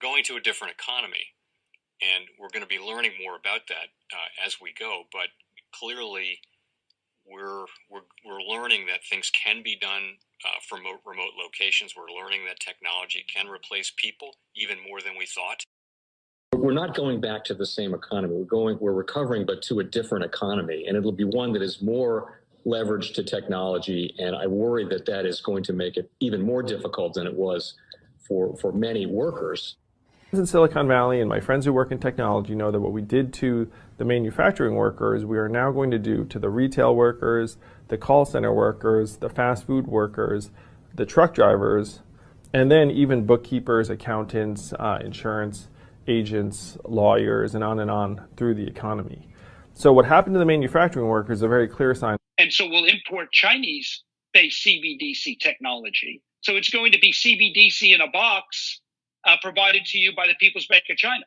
going to a different economy, and we're going to be learning more about that as we go. But clearly, we're learning that things can be done from remote locations. We're learning that technology can replace people even more than we thought. We're not going back to the same economy. We're recovering, but to a different economy, and it'll be one that is more leveraged to technology. And I worry that that is going to make it even more difficult than it was for many workers. In Silicon Valley, and my friends who work in technology know that what we did to the manufacturing workers, we are now going to do to the retail workers, the call center workers, the fast food workers, the truck drivers, and then even bookkeepers, accountants, insurance agents, lawyers, and on through the economy. So what happened to the manufacturing workers is a very clear sign. And so we'll import Chinese-based CBDC technology. So it's going to be CBDC in a box provided to you by the People's Bank of China.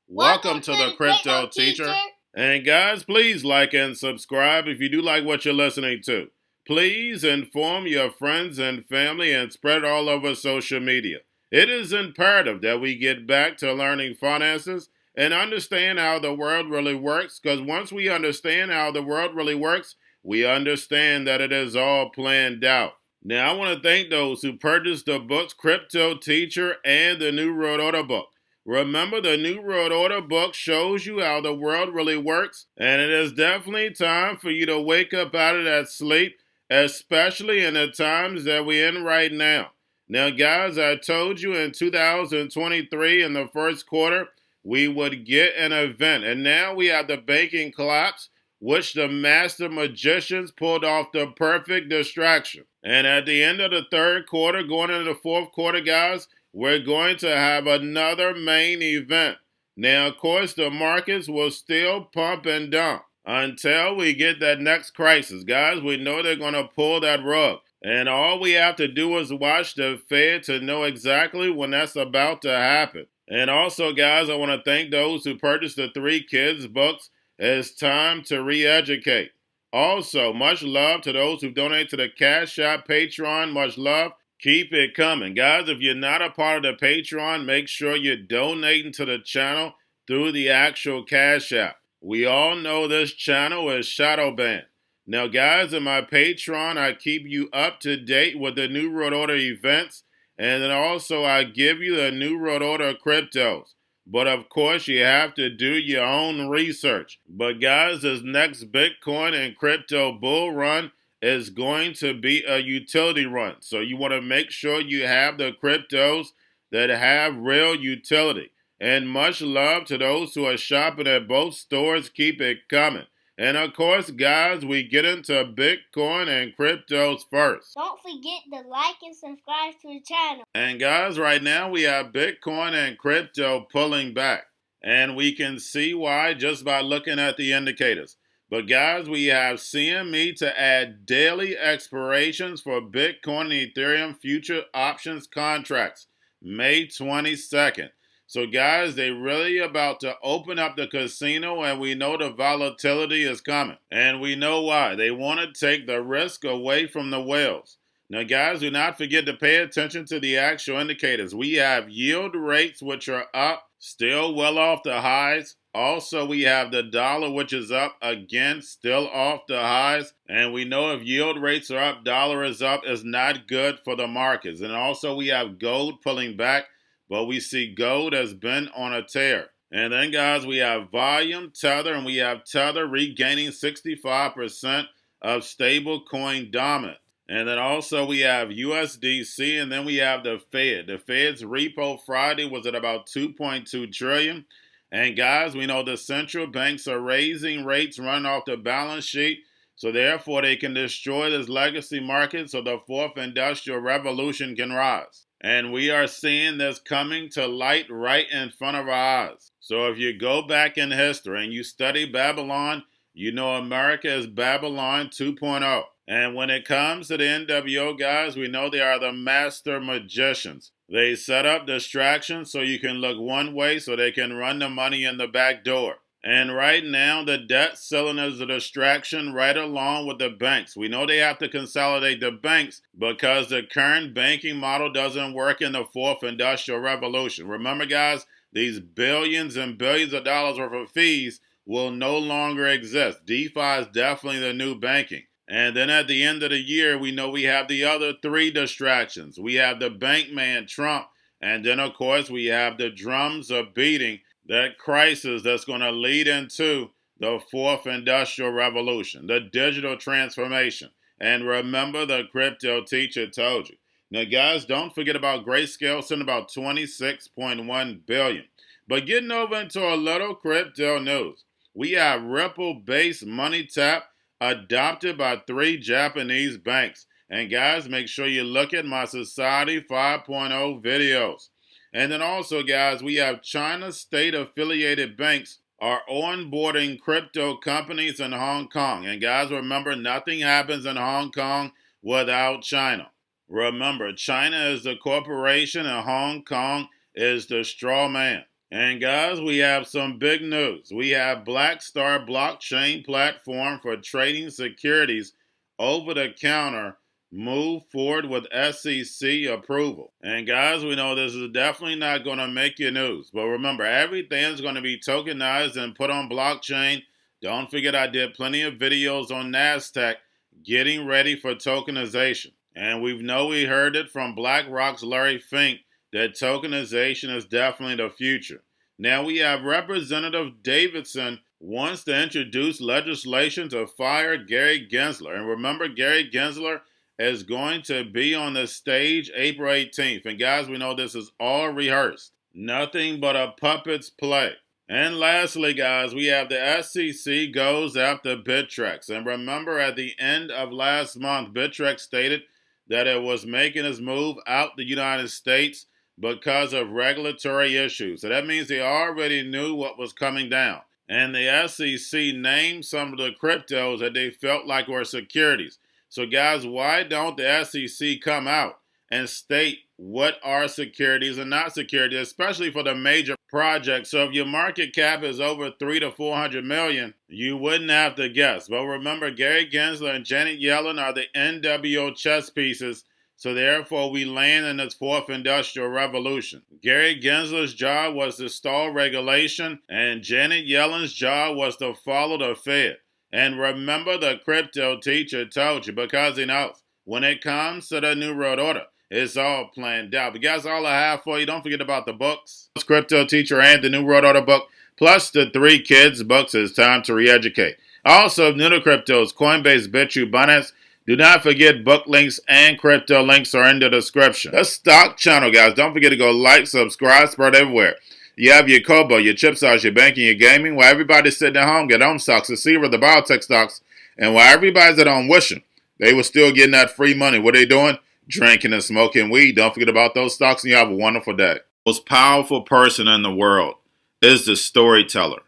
Welcome to the Crypto Teacher. And guys, please like and subscribe if you do like what you're listening to. Please inform your friends and family and spread it all over social media. It is imperative that we get back to learning finances and understand how the world really works, because once we understand how the world really works, we understand that it is all planned out. Now, I want to thank those who purchased the books Cryptoteacher and the New World Order book. Remember, the New World Order book shows you how the world really works, and it is definitely time for you to wake up out of that sleep, especially in the times that we're in right now. Now, guys, I told you in 2023 in the first quarter, we would get an event. And now we have the banking collapse, which the master magicians pulled off the perfect distraction. And at the end of the third quarter, going into the fourth quarter, guys, we're going to have another main event. Now, of course, the markets will still pump and dump until we get that next crisis. Guys, we know they're going to pull that rug. And all we have to do is watch the Fed to know exactly when that's about to happen. And also, guys, I want to thank those who purchased the 3 Kids books. It's time to re-educate. Also, much love to those who donate to the Cash App, Patreon. Much love. Keep it coming. Guys, if you're not a part of the Patreon, make sure you're donating to the channel through the actual Cash App. We all know this channel is shadow banned. Now, guys, in my Patreon, I keep you up to date with the New World Order events, and then also I give you the New World Order cryptos. But, of course, you have to do your own research. But, guys, this next Bitcoin and crypto bull run is going to be a utility run. So you want to make sure you have the cryptos that have real utility. And much love to those who are shopping at both stores. Keep it coming. And of course, guys, we get into Bitcoin and cryptos first. Don't forget to like and subscribe to the channel. And guys, right now we have Bitcoin and crypto pulling back. And we can see why just by looking at the indicators. But guys, we have CME to add daily expirations for Bitcoin and Ethereum future options contracts, May 22nd. So, guys, they really about to open up the casino, and we know the volatility is coming. And we know why. They want to take the risk away from the whales. Now, guys, do not forget to pay attention to the actual indicators. We have yield rates, which are up, still well off the highs. Also, we have the dollar, which is up, again, still off the highs. And we know if yield rates are up, dollar is up, is not good for the markets. And also, we have gold pulling back. But we see gold has been on a tear. And then, guys, we have volume, Tether, and we have Tether regaining 65% of stable coin dominance. And then also we have USDC, and then we have the Fed. The Fed's repo Friday was at about 2.2 trillion. And, guys, we know the central banks are raising rates, running off the balance sheet. So, therefore, they can destroy this legacy market so the fourth industrial revolution can rise. And we are seeing this coming to light right in front of our eyes. So if you go back in history and you study Babylon, you know America is Babylon 2.0. And when it comes to the NWO, guys, we know they are the master magicians. They set up distractions so you can look one way so they can run the money in the back door. And right now, the debt ceiling is a distraction right along with the banks. We know they have to consolidate the banks because the current banking model doesn't work in the fourth industrial revolution. Remember, guys, these billions and billions of dollars worth of fees will no longer exist. DeFi is definitely the new banking. And then at the end of the year, we know we have the other three distractions. We have the bank man, Trump, and then, of course, we have the drums of beating that crisis that's going to lead into the fourth industrial revolution, the digital transformation. And remember, the crypto teacher told you. Now, guys, don't forget about Grayscale sending about $26.1 billion. But getting over into a little crypto news, we have Ripple-based money tap adopted by 3 Japanese banks. And guys, make sure you look at my Society 5.0 videos. And then also, guys, we have China state-affiliated banks are onboarding crypto companies in Hong Kong. And guys, remember, nothing happens in Hong Kong without China. Remember, China is the corporation and Hong Kong is the straw man. And guys, we have some big news. We have BlackStar blockchain platform for trading securities over the counter move forward with SEC approval. And guys, we know this is definitely not going to make you news. But remember, everything's going to be tokenized and put on blockchain. Don't forget, I did plenty of videos on NASDAQ getting ready for tokenization. And we heard it from BlackRock's Larry Fink that tokenization is definitely the future. Now we have Representative Davidson wants to introduce legislation to fire Gary Gensler. And remember, Gary Gensler is going to be on the stage April 18th. And guys, we know this is all rehearsed. Nothing but a puppet's play. And lastly, guys, we have the SEC goes after Bittrex. And remember, at the end of last month, Bittrex stated that it was making its move out the United States because of regulatory issues. So that means they already knew what was coming down. And the SEC named some of the cryptos that they felt like were securities. So guys, why don't the SEC come out and state what are securities and not securities, especially for the major projects? So if your market cap is over 300 to 400 million, you wouldn't have to guess. But remember, Gary Gensler and Janet Yellen are the NWO chess pieces. So therefore, we land in this fourth industrial revolution. Gary Gensler's job was to stall regulation, and Janet Yellen's job was to follow the Fed. And remember, the crypto teacher told you, because he knows when it comes to the New World Order, it's all planned out. But guys, all I have for you, don't forget about the books. Crypto Teacher and the New World Order book, plus the 3 kids books. It's time to re-educate. Also, new to cryptos, Coinbase, Bitrue, Binance. Do not forget book links and crypto links are in the description. The stock channel, guys. Don't forget to go like, subscribe, spread everywhere. You have your Kobo, your chip stocks, your banking, your gaming. While everybody's sitting at home, get home stocks, the Xrp, the biotech stocks. And while everybody's at home wishing they were still getting that free money, what are they doing? Drinking and smoking weed. Don't forget about those stocks, and you have a wonderful day. The most powerful person in the world is the storyteller.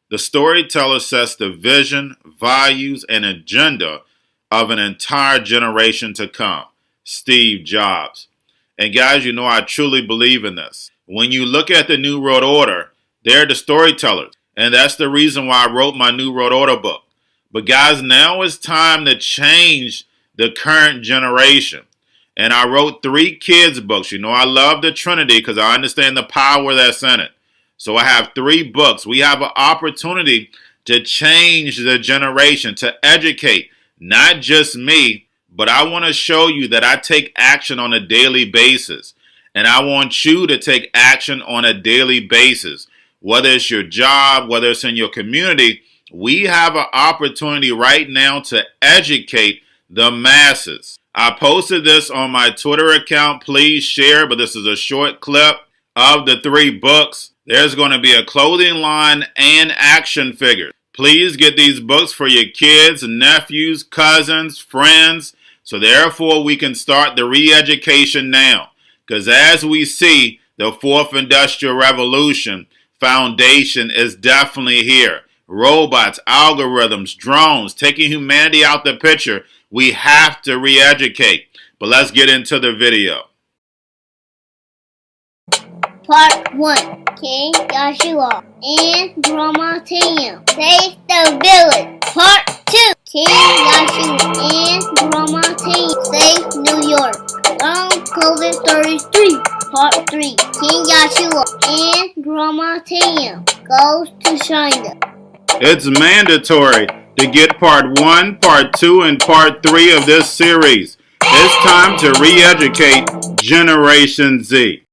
The storyteller sets the vision, values, and agenda of an entire generation to come. Steve Jobs. And guys, you know I truly believe in this. When you look at the New World Order, they're the storytellers. And that's the reason why I wrote my New World Order book. But guys, now it's time to change the current generation. And I wrote 3 kids books. You know, I love the Trinity because I understand the power that's in it. So I have 3 books. We have an opportunity to change the generation, to educate, not just me, but I want to show you that I take action on a daily basis. And I want you to take action on a daily basis. Whether it's your job, whether it's in your community, we have an opportunity right now to educate the masses. I posted this on my Twitter account. Please share, but this is a short clip of the 3 books. There's going to be a clothing line and action figures. Please get these books for your kids, nephews, cousins, friends, so therefore we can start the re-education now. Because as we see, the 4th Industrial Revolution foundation is definitely here. Robots, algorithms, drones, taking humanity out the picture. We have to re-educate. But let's get into the video. Part 1. King Joshua and Grandma Tam save the village. Part 2. King Joshua and Grandma Tam save New York from COVID-33. Part 3. King Joshua and Grandma Tam goes to China. It's mandatory to get part 1, part 2, and part 3 of this series. It's time to re-educate Generation Z.